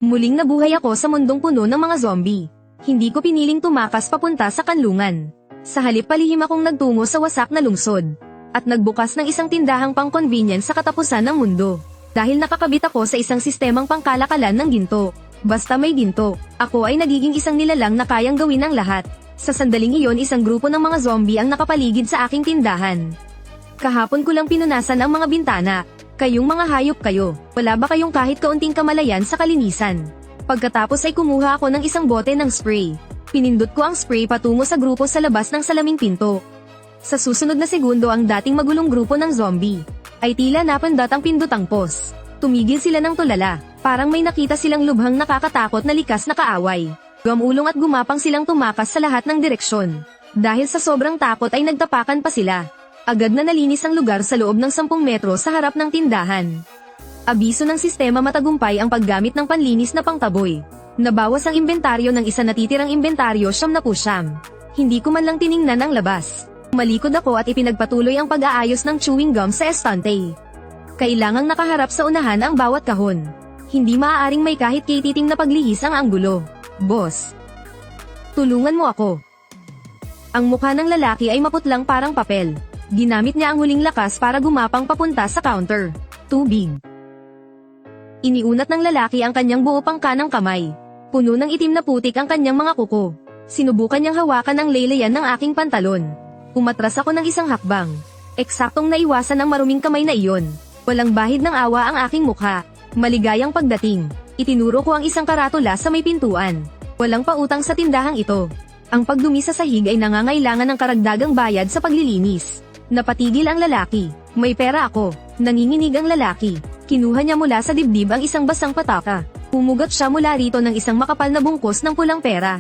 Muling nabuhay ako sa mundong puno ng mga zombie. Hindi ko piniling tumakas papunta sa kanlungan. Sa halip palihim akong nagtungo sa wasak na lungsod. At nagbukas ng isang tindahang pang-convenience sa katapusan ng mundo. Dahil nakakabit ako sa isang sistemang pangkalakalan ng ginto. Basta may ginto, ako ay nagiging isang nilalang na kayang gawin ang lahat. Sa sandaling iyon isang grupo ng mga zombie ang nakapaligid sa aking tindahan. Kahapon ko lang pinunasan ang mga bintana. Kayong mga hayop kayo, wala ba kayong kahit kaunting kamalayan sa kalinisan? Pagkatapos ay kumuha ako ng isang bote ng spray. Pinindot ko ang spray patungo sa grupo sa labas ng salaming pinto. Sa susunod na segundo ang dating magulong grupo ng zombie ay tila napindot ang pindutang pos. Tumigil sila ng tulala, parang may nakita silang lubhang nakakatakot na likas na kaaway. Gumulong at gumapang silang tumakas sa lahat ng direksyon. Dahil sa sobrang takot ay nagtapakan pa sila. Agad na nalinis ang lugar sa loob ng 10 metro sa harap ng tindahan. Abiso ng sistema matagumpay ang paggamit ng panlinis na pangtaboy. Nabawas ang inventaryo ng isa natitirang inventaryo 79. Hindi ko man lang tiningnan ang labas. Malikod ako at ipinagpatuloy ang pag-aayos ng chewing gum sa estante. Kailangang nakaharap sa unahan ang bawat kahon. Hindi maaaring may kahit kititing na paglihis ang anggulo. Boss, tulungan mo ako. Ang mukha ng lalaki ay maputlang parang papel. Ginamit niya ang huling lakas para gumapang papunta sa counter. Tubig. Iniunat ng lalaki ang kanyang buo pang kanang kamay. Puno ng itim na putik ang kanyang mga kuko. Sinubukan niyang hawakan ang laylayan ng aking pantalon. Umatras ako ng isang hakbang. Eksaktong naiwasan ang maruming kamay na iyon. Walang bahid ng awa ang aking mukha. Maligayang pagdating. Itinuro ko ang isang karatula sa may pintuan. Walang pautang sa tindahang ito. Ang pagdumi sa sahig ay nangangailangan ng karagdagang bayad sa paglilinis. Napatigil ang lalaki. May pera ako. Nanginginig ang lalaki. Kinuha niya mula sa dibdib ang isang basang pataka. Humugot siya mula rito ng isang makapal na bungkos ng pulang pera.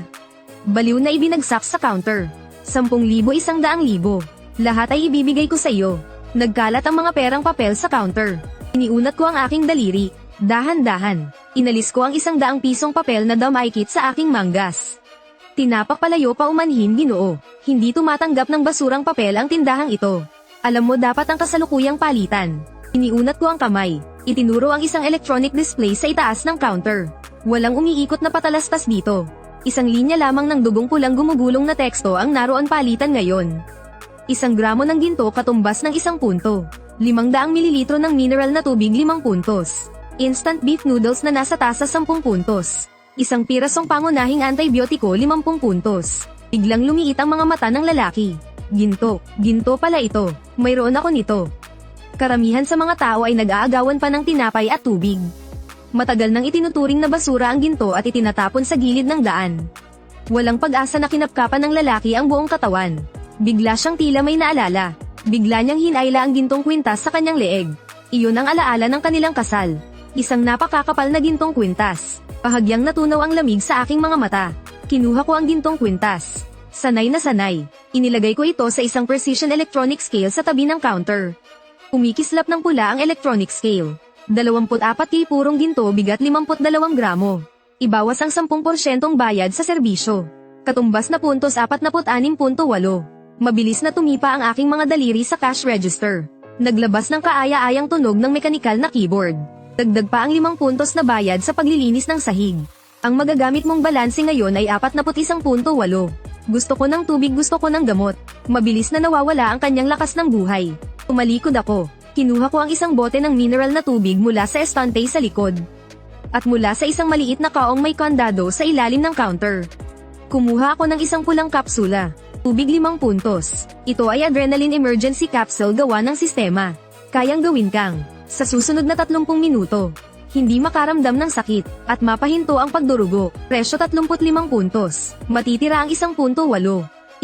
Baliw na ibinagsak sa counter. 10,000, 100,000. Lahat ay ibibigay ko sa iyo. Nagkalat ang mga perang papel sa counter. Iniunat ko ang aking daliri. Dahan-dahan. Inalis ko ang 100 pisong papel na damaykit sa aking manggas. Tinapak palayo pa umanhin Ginoo. Hindi tumatanggap ng basurang papel ang tindahang ito. Alam mo dapat ang kasalukuyang palitan. Iniunat ko ang kamay. Itinuro ang isang electronic display sa itaas ng counter. Walang umiikot na patalastas dito. Isang linya lamang ng dugong pulang gumugulong na teksto ang naroon palitan ngayon. 1 gramo ng ginto katumbas ng 1 punto. 500 mililitro ng mineral na tubig 5 puntos. Instant beef noodles na nasa tasa 10 puntos. Isang pirasong pangunahing antibiotiko 50 puntos. Biglang lumiit ang mga mata ng lalaki. Ginto pala ito. Mayroon ako nito. Karamihan sa mga tao ay nag-aagawan pa ng tinapay at tubig. Matagal nang itinuturing na basura ang ginto at itinatapon sa gilid ng daan. Walang pag-asa na kinapkapan ng lalaki ang buong katawan. Bigla siyang tila may naalala. Bigla niyang hinayla ang gintong kwintas sa kanyang leeg. Iyon ang alaala ng kanilang kasal. Isang napakakapal na gintong kwintas. Bahagyang natunaw ang lamig sa aking mga mata. Kinuha ko ang gintong kwintas. Sanay na sanay. Inilagay ko ito sa isang precision electronic scale sa tabi ng counter. Umikislap ng pula ang electronic scale. 24 kay purong ginto bigat 52 gramo. Ibawas ang 10% bayad sa serbisyo. Katumbas na puntos 46.8. Mabilis na tumipa ang aking mga daliri sa cash register. Naglabas ng kaaya-ayang tunog ng mekanikal na keyboard. Dagdag pa ang 5 puntos na bayad sa paglilinis ng sahig. Ang magagamit mong balanse ngayon ay 41.8. Gusto ko ng tubig, gusto ko ng gamot. Mabilis na nawawala ang kanyang lakas ng buhay. Umalikod ako. Kinuha ko ang isang bote ng mineral na tubig mula sa estante sa likod. At mula sa isang maliit na kaong may kandado sa ilalim ng counter. Kumuha ako ng isang pulang kapsula. Tubig 5 puntos. Ito ay adrenaline emergency capsule gawa ng sistema. Kayang gawin kang sa susunod na 30 minuto. Hindi makaramdam ng sakit, at mapahinto ang pagdurugo. Presyo 35 puntos. Matitira ang 1.8.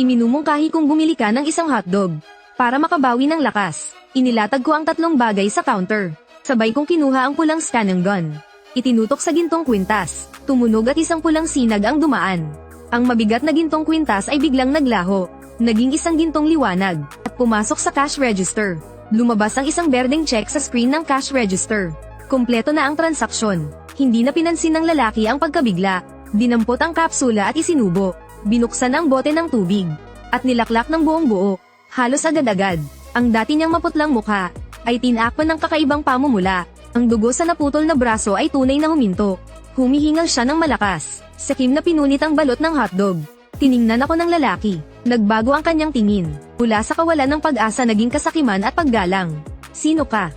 Iminumungkahi kung bumili ka ng isang hotdog. Para makabawi ng lakas, inilatag ko ang 3 bagay sa counter. Sabay kong kinuha ang pulang scanning gun. Itinutok sa gintong kwintas. Tumunog at isang pulang sinag ang dumaan. Ang mabigat na gintong kwintas ay biglang naglaho. Naging isang gintong liwanag, at pumasok sa cash register. Lumabas ang isang berdeng check sa screen ng cash register. Kompleto na ang transaksyon. Hindi na pinansin ng lalaki ang pagkabigla. Dinampot ang kapsula at isinubo. Binuksan ang bote ng tubig. At nilaklak ng buong buo. Halos agad-agad. Ang dati niyang maputlang mukha ay tinakpan ng kakaibang pamumula. Ang dugo sa naputol na braso ay tunay na huminto. Humihingal siya ng malakas. Sakim na pinunit ang balot ng hotdog. Tiningnan ako ng lalaki. Nagbago ang kanyang tingin. Mula sa kawalan ng pag-asa naging kasakiman at paggalang. Sino ka?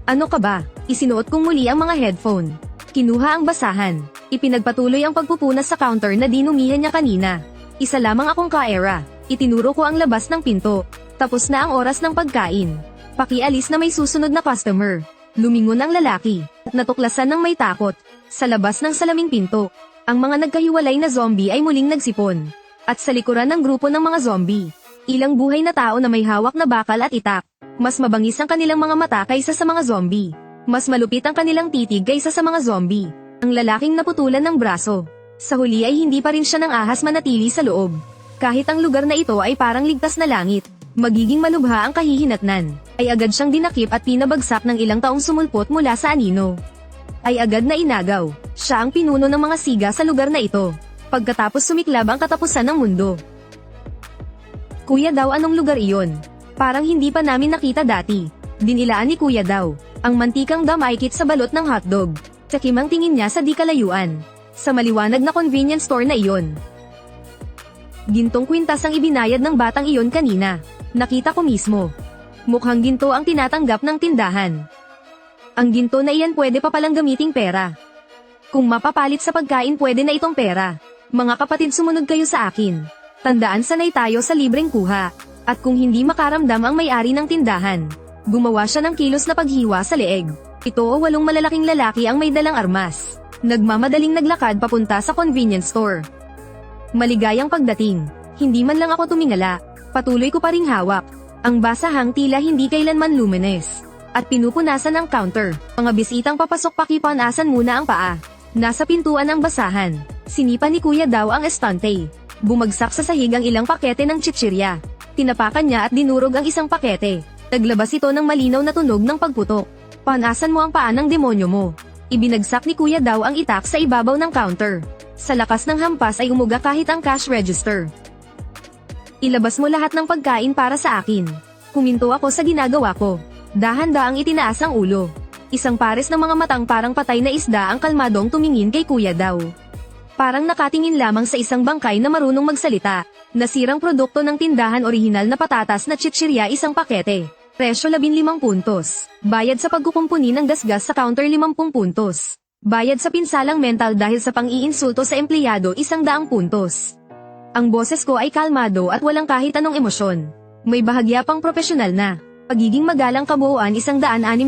Ano ka ba? Isinuot kong muli ang mga headphone. Kinuha ang basahan. Ipinagpatuloy ang pagpupunas sa counter na dinumihan niya kanina. Isa lamang akong ka-era. Itinuro ko ang labas ng pinto. Tapos na ang oras ng pagkain. Pakialis na may susunod na customer. Lumingon ang lalaki. Natuklasan ng may takot. Sa labas ng salaming pinto. Ang mga nagkahiwalay na zombie ay muling nagsipon. At sa likuran ng grupo ng mga zombie, ilang buhay na tao na may hawak na bakal at itak. Mas mabangis ang kanilang mga mata kaysa sa mga zombie. Mas malupit ang kanilang titig kaysa sa mga zombie. Ang lalaking naputulan ng braso. Sa huli ay hindi pa rin siya ng ahas manatili sa loob. Kahit ang lugar na ito ay parang ligtas na langit. Magiging malubha ang kahihinatnan. Ay agad siyang dinakip at pinabagsak ng ilang taong sumulpot mula sa anino. Ay agad na inagaw. Siya ang pinuno ng mga siga sa lugar na ito. Pagkatapos sumiklab ang katapusan ng mundo. Kuya daw, anong lugar iyon? Parang hindi pa namin nakita dati. Dinilaan ni kuya daw. Ang mantikang damaykit sa balot ng hotdog. Sakim ang tingin niya sa di kalayuan. Sa maliwanag na convenience store na iyon. Gintong kwintas ang ibinayad ng batang iyon kanina. Nakita ko mismo. Mukhang ginto ang tinatanggap ng tindahan. Ang ginto na iyan pwede pa palang gamiting pera. Kung mapapalit sa pagkain pwede na itong pera. Mga kapatid, sumunod kayo sa akin. Tandaan, sanay tayo sa libreng kuha. At kung hindi makaramdam ang may-ari ng tindahan, gumawa siya ng kilos na paghiwa sa leeg. Ito o 8 malalaking lalaki ang may dalang armas. Nagmamadaling naglakad papunta sa convenience store. Maligayang pagdating. Hindi man lang ako tumingala. Patuloy ko pa ring hawak. Ang basahang tila hindi kailanman luminous. At pinupunasan ang counter. Mga bisitang papasok, pakipanasan muna ang paa. Nasa pintuan ang basahan. Sinipa ni kuya daw ang estante. Bumagsak sa sahig ang ilang pakete ng chichirya. Tinapakan niya at dinurog ang isang pakete. Naglabas ito ng malinaw na tunog ng pagputok. Panasan mo ang paa ng demonyo mo. Ibinagsak ni kuya daw ang itak sa ibabaw ng counter. Sa lakas ng hampas ay umuga kahit ang cash register. Ilabas mo lahat ng pagkain para sa akin. Kuminto ako sa ginagawa ko. Dahan-daang itinaas ang ulo. Isang pares ng mga matang parang patay na isda ang kalmadong tumingin kay kuya daw. Parang nakatingin lamang sa isang bangkay na marunong magsalita. Nasirang produkto ng tindahan, orihinal na patatas na chichirya, isang pakete. Presyo 15 puntos. Bayad sa pagkukumpuni ng gasgas sa counter 50 puntos. Bayad sa pinsalang mental dahil sa pang-iinsulto sa empleyado 100 puntos. Ang boses ko ay kalmado at walang kahit anong emosyon. May bahagya pang profesional na. Pagiging magalang, kabuuan 165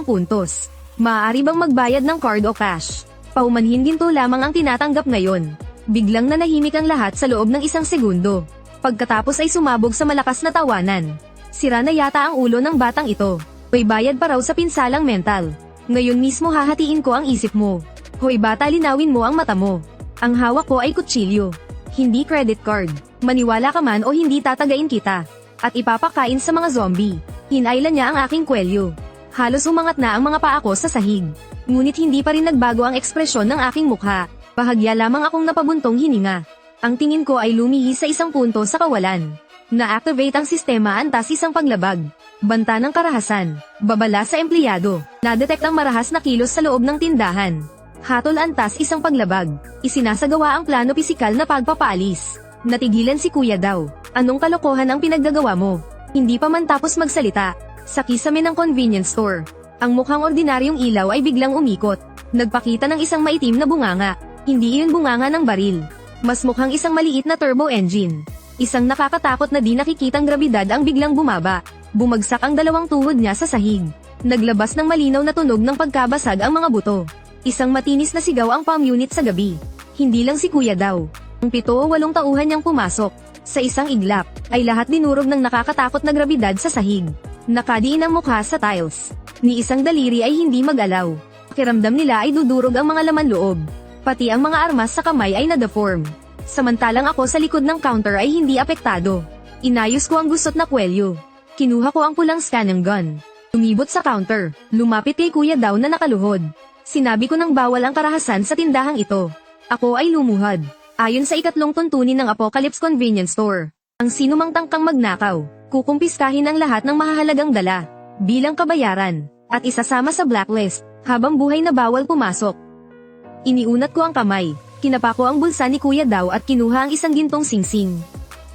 puntos. Maaari bang magbayad ng card o cash? Paumanhin, ginto lamang ang tinatanggap ngayon. Biglang nanahimik ang lahat sa loob ng 1 segundo. Pagkatapos ay sumabog sa malakas na tawanan. Sira na yata ang ulo ng batang ito. May bayad pa raw sa pinsalang mental. Ngayon mismo hahatiin ko ang isip mo. Hoy bata, linawin mo ang mata mo. Ang hawak ko ay kutsilyo. Hindi credit card. Maniwala ka man o hindi, tatagain kita. At ipapakain sa mga zombie. Hinailan niya ang aking kwelyo. Halos umangat na ang mga paa ko sa sahig. Ngunit hindi pa rin nagbago ang ekspresyon ng aking mukha. Bahagya lamang akong napabuntong hininga. Ang tingin ko ay lumihis sa 1 punto sa kawalan. Na-activate ang sistema, antas isang paglabag. Banta ng karahasan. Babala sa empleyado. Na-detect ang marahas na kilos sa loob ng tindahan. Hatol, antas isang paglabag. Isinasagawa ang plano pisikal na pagpapaalis. Natigilan si kuya daw. Anong kalokohan ang pinagdagawa mo? Hindi pa man tapos magsalita. Sa kisame ng convenience store. Ang mukhang ordinaryong ilaw ay biglang umikot. Nagpakita ng isang maitim na bunganga. Hindi iyon bunganga ng baril. Mas mukhang isang maliit na turbo engine. Isang nakakatakot na di nakikitang grabidad ang biglang bumaba. Bumagsak ang 2 tuhod niya sa sahig. Naglabas ng malinaw na tunog ng pagkabasag ang mga buto. Isang matinis na sigaw ang palm unit sa gabi. Hindi lang si kuya daw. Ang 7 o 8 tauhan niyang pumasok. Sa isang iglap, ay lahat dinurog ng nakakatakot na grabidad sa sahig. Nakadiin ang mukha sa tiles. Ni isang daliri ay hindi mag-alaw. Pakiramdam nila ay dudurog ang mga laman loob. Pati ang mga armas sa kamay ay na-deform. Samantalang ako sa likod ng counter ay hindi apektado. Inayos ko ang gusot na kwelyo. Kinuha ko ang pulang scanning gun. Lumibot sa counter. Lumapit kay kuya daw na nakaluhod. Sinabi ko nang bawal ang karahasan sa tindahang ito. Ako ay lumuhad. Ayon sa 3 tuntunin ng Apocalypse Convenience Store, ang sinumang tangkang magnakaw, kukumpiskahin ang lahat ng mahahalagang dala, bilang kabayaran, at isasama sa blacklist, habang buhay na bawal pumasok. Iniunat ko ang kamay, kinapa ko ang bulsa ni Kuya Dao at kinuha ang isang gintong singsing.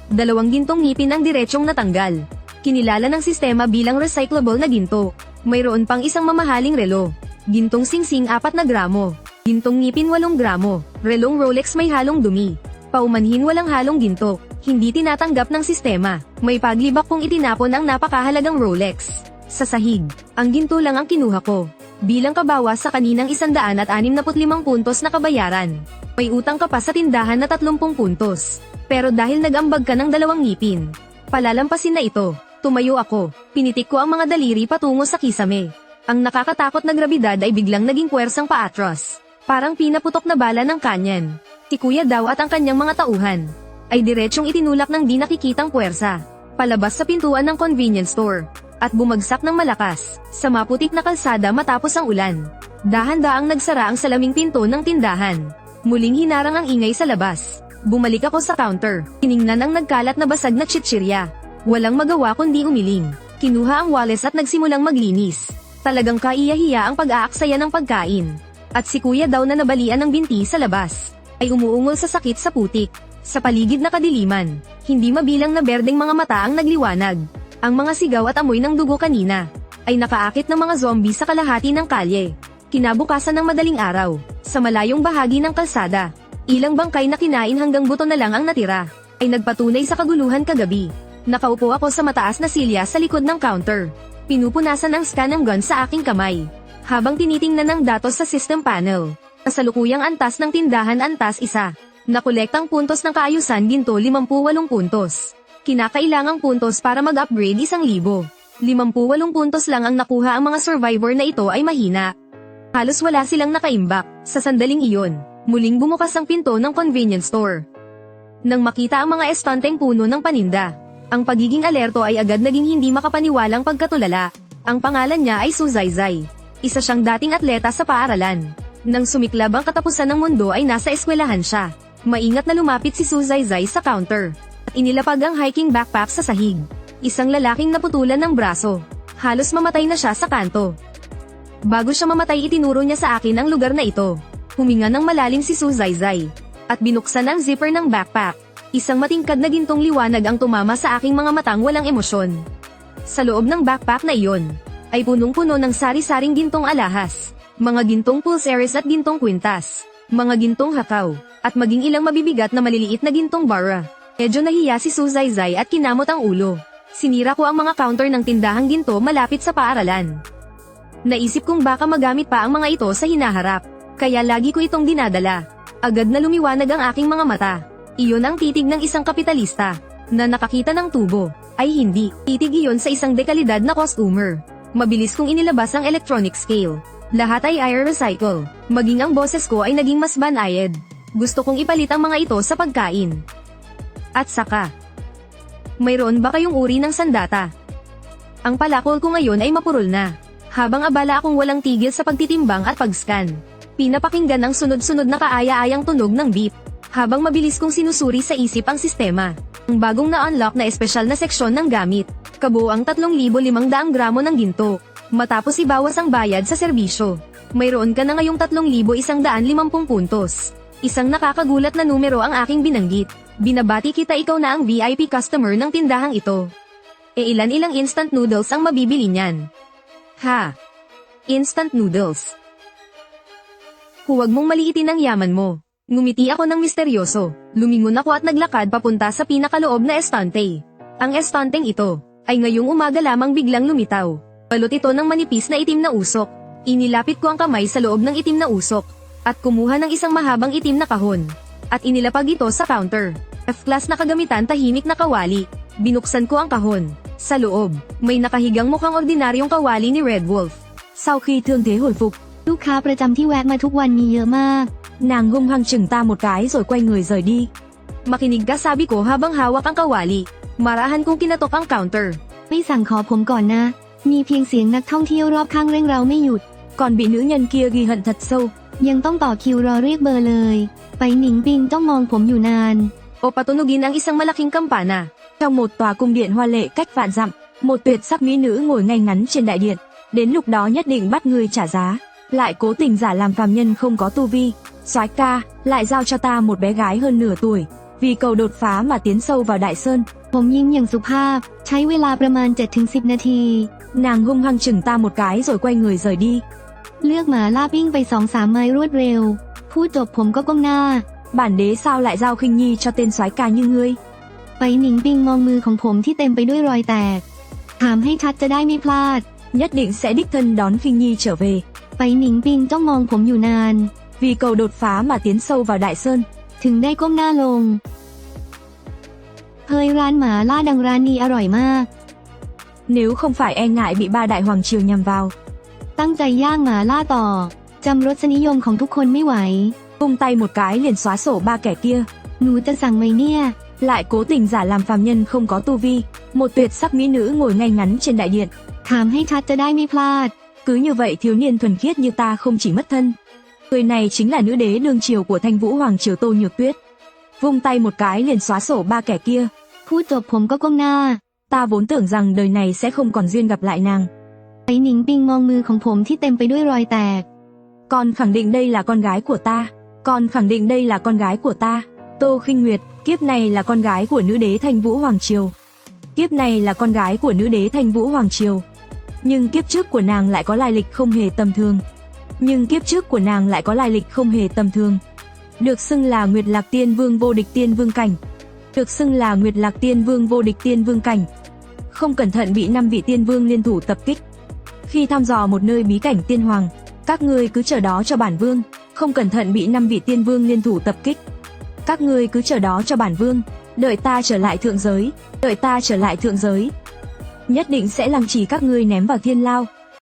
2 gintong ngipin ang diretsyong natanggal. Kinilala ng sistema bilang recyclable na ginto. Mayroon pang isang mamahaling relo. Gintong singsing 4 na gramo. Gintong ngipin 8 gramo. Relong Rolex may halong dumi. Paumanhin walang halong ginto. Hindi tinatanggap ng sistema. May paglibak kong itinapon ang napakahalagang Rolex. Sa sahig, ang ginto lang ang kinuha ko. Bilang kabawas sa kaninang 165 puntos na kabayaran. May utang ka pa sa tindahan na 30 puntos. Pero dahil nag-ambag ka ng 2 ngipin, palalampasin na ito. Tumayo ako, pinitik ko ang mga daliri patungo sa kisame. Ang nakakatakot na grabidad ay biglang naging puwersang paatras. Parang pinaputok na bala ng kanyan. Si Kuya Dao at ang kanyang mga tauhan ay diretsyong itinulak ng di nakikitang puwersa palabas sa pintuan ng convenience store at bumagsak ng malakas sa maputik na kalsada matapos ang ulan. Dahan-daang nagsara ang salaming pinto ng tindahan. Muling hinarang ang ingay sa labas. Bumalik ako sa counter. Tiningnan ang nagkalat na basag na chichirya. Walang magawa kundi umiling. Kinuha ang wales at nagsimulang maglinis. Talagang kaiyahiya ang pag-aaksaya ng pagkain. At si Kuya Dao na nabalian ng binti sa labas ay umuungol sa sakit sa putik. Sa paligid na kadiliman, hindi mabilang na berdeng mga mata ang nagliwanag. Ang mga sigaw at amoy ng dugo kanina ay nakaakit ng mga zombie sa kalahati ng kalye. Kinabukasan ng madaling araw, sa malayong bahagi ng kalsada, ilang bangkay na kinain hanggang buto na lang ang natira, ay nagpatunay sa kaguluhan kagabi. Nakaupo ako sa mataas na silya sa likod ng counter. Pinupunasan ang scan ng gun sa aking kamay, habang tinitingnan ng datos sa system panel. Kasalukuyang antas ng tindahan antas 1. Nakolektang puntos ng kaayusan ginto 58 puntos. Kinakailangang puntos para mag-upgrade 1,000. 58 puntos lang ang nakuha ang mga survivor na ito ay mahina. Halos wala silang nakaimbak. Sa sandaling iyon, muling bumukas ang pinto ng convenience store. Nang makita ang mga estanteng puno ng paninda, ang pagiging alerto ay agad naging hindi makapaniwalang pagkatulala. Ang pangalan niya ay Suzaizai. Isa siyang dating atleta sa paaralan. Nang sumiklab ang katapusan ng mundo ay nasa eskwelahan siya. Maingat na lumapit si Suzaizai sa counter. At inilapag ang hiking backpack sa sahig. Isang lalaking naputulan ng braso. Halos mamatay na siya sa kanto. Bago siya mamatay itinuro niya sa akin ang lugar na ito. Huminga ng malalim si Suzaizai. At binuksan ang zipper ng backpack. Isang matingkad na gintong liwanag ang tumama sa aking mga matang walang emosyon. Sa loob ng backpack na iyon, ay punong-puno ng sari-saring gintong alahas. Mga gintong pulseres at gintong kwintas. Mga gintong hakaw. At maging ilang mabibigat na maliliit na gintong bara. Medyo nahiya si Suzaizai at kinamot ang ulo. Sinira ko ang mga counter ng tindahang ginto malapit sa paaralan. Naisip kong baka magamit pa ang mga ito sa hinaharap. Kaya lagi ko itong dinadala. Agad na lumiwanag ang aking mga mata. Iyon ang titig ng isang kapitalista. Na nakakita ng tubo. Ay hindi, titig iyon sa isang dekalidad na customer. Mabilis kong inilabas ang electronic scale. Lahat ay air recycle. Maging ang boses ko ay naging mas banayad. Gusto kong ipalit ang mga ito sa pagkain. At saka, mayroon ba kayong uri ng sandata? Ang palakol ko ngayon ay mapurol na. Habang abala akong walang tigil sa pagtitimbang at pag-scan, pinapakinggan ang sunod-sunod na kaaya-ayang tunog ng beep. Habang mabilis kong sinusuri sa isip ang sistema. Ang bagong na-unlock na espesyal na seksyon ng gamit. Kabuoang 3,500 gramo ng ginto. Matapos ibawas ang bayad sa serbisyo. Mayroon ka na ngayong 3,150 puntos. Isang nakakagulat na numero ang aking binanggit. Binabati kita, ikaw na ang VIP customer ng tindahang ito. E ilan-ilang instant noodles ang mabibili niyan? Ha? Instant noodles. Huwag mong maliitin ang yaman mo. Ngumiti ako ng misteryoso. Lumingon ako at naglakad papunta sa pinakaloob na estante. Ang estanteng ito ay ngayong umaga lamang biglang lumitaw. Balot ito ng manipis na itim na usok. Inilapit ko ang kamay sa loob ng itim na usok at kumuha ng isang mahabang itim na kahon. At inilapag ito sa counter. F-class na kagamitan, tahimik na kawali. Binuksan ko ang kahon. Sa loob, may nakahigang mukhang ordinaryong kawali ni Red Wolf. Sau khi thương thế hồi phục, ลูกค้าประจำที่แวะมาทุกวันมีเยอะมาก Nàng hung hăng chừng ta một cái rồi quay người rời đi. Makinig ka, sabi ko habang hawak ang kawali. Marahan kong kinatok ang counter. ไม่สั่งขอผมก่อนนะ มีเพียงเสียงนักท่องเที่ยวรอบข้างเร่งเร้าไม่หยุด Còn bị nữ nhân kia ghi hận thật sâu. ยังต้องต่อคิวรอเรียกเบอร์เลย ไปหนิงปิงต้องมองผมอยู่นาน O patunugin ang isang malaking kampana. Trong một tòa cung điện hoa lệ cách vạn dặm, một tuyệt sắc mỹ nữ ngồi ngay ngắn trên đại điện. Đến lúc đó nhất định bắt ngươi trả giá. lại cố tình giả làm phàm nhân không có tu vi. Soái ca, lại giao cho ta một bé gái hơn nửa tuổi, vì cầu đột phá mà tiến sâu vào Đại Sơn. ผมยิ้มอย่างสุภาพ ใช้เวลาประมาณ 7-10 นาที Nàng hung hăng chừng ta một cái rồi quay người rời đi. เลือกหมาล่าวิ่งไป 2-3 ไมล์รวดเร็ว พูดจบผมก็ก้มหน้า Bản đế sao lại giao khinh nhi cho tên soái ca như ngươi? ไปหนิงปิงมองมือของผมที่เต็มไปด้วยรอยแตก ถามให้ชัดจะได้ไม่พลาด Nhất định sẽ đích thân đón khinh nhi trở về. ไปหนิงปิงจ้องมองผมอยู่นาน Vì cầu đột phá mà tiến sâu vào Đại Sơn. ถึงได้ก้มหน้าลง เฮ้ยร้านหมาล่าดังร้านนี้อร่อยมาก Nếu không phải e ngại bị ba đại hoàng triều nhằm vào, ตั้งใจย่างหมาล่าต่อ จำรสนิยมของทุกคนไม่ไหว vung tay một cái liền xóa sổ ba kẻ kia. หนูจะสั่งไหมเนี่ย Lại cố tình giả làm phàm nhân không có tu vi. Một tuyệt sắc mỹ nữ ngồi ngay ngắn trên đại điện. ถามให้ชัดจะได้ไม่พลาด Cứ như vậy thiếu niên thuần khiết như ta không chỉ mất thân. Người này chính là nữ đế đương triều của Thanh Vũ Hoàng triều Tô Nhược Tuyết. Vung tay một cái liền xóa sổ ba kẻ kia. พูดจบผมก็ก้มหน้า Ta vốn tưởng rằng đời này sẽ không còn duyên gặp lại nàng. ไปหนิงปิงมองมือของผมที่เต็มไปด้วยรอยแตก Con khẳng định đây là con gái của ta. Con khẳng định đây là con gái của ta. Tô Khinh Nguyệt, kiếp này là con gái của nữ đế Thanh Vũ Hoàng triều. Kiếp này là con gái của nữ đế Thanh Vũ Hoàng triều. Nhưng kiếp trước của nàng lại có lai lịch không hề tầm thường. Nhưng kiếp trước của nàng lại có lai lịch không hề tầm thường. Được xưng là Nguyệt Lạc Tiên Vương vô địch tiên vương cảnh. Được xưng là Nguyệt Lạc Tiên Vương vô địch tiên vương cảnh. Không cẩn thận bị 5 vị tiên vương liên thủ tập kích. Khi thăm dò một nơi bí cảnh tiên hoàng, các ngươi cứ chờ đó cho bản vương. Không cẩn thận bị 5 vị tiên vương liên thủ tập kích. Các ngươi cứ chờ đó cho bản vương. Đợi ta trở lại thượng giới. Đợi ta trở lại thượng giới. Nhất định sẽ lăng trì các ngươi ném vào thiên lao.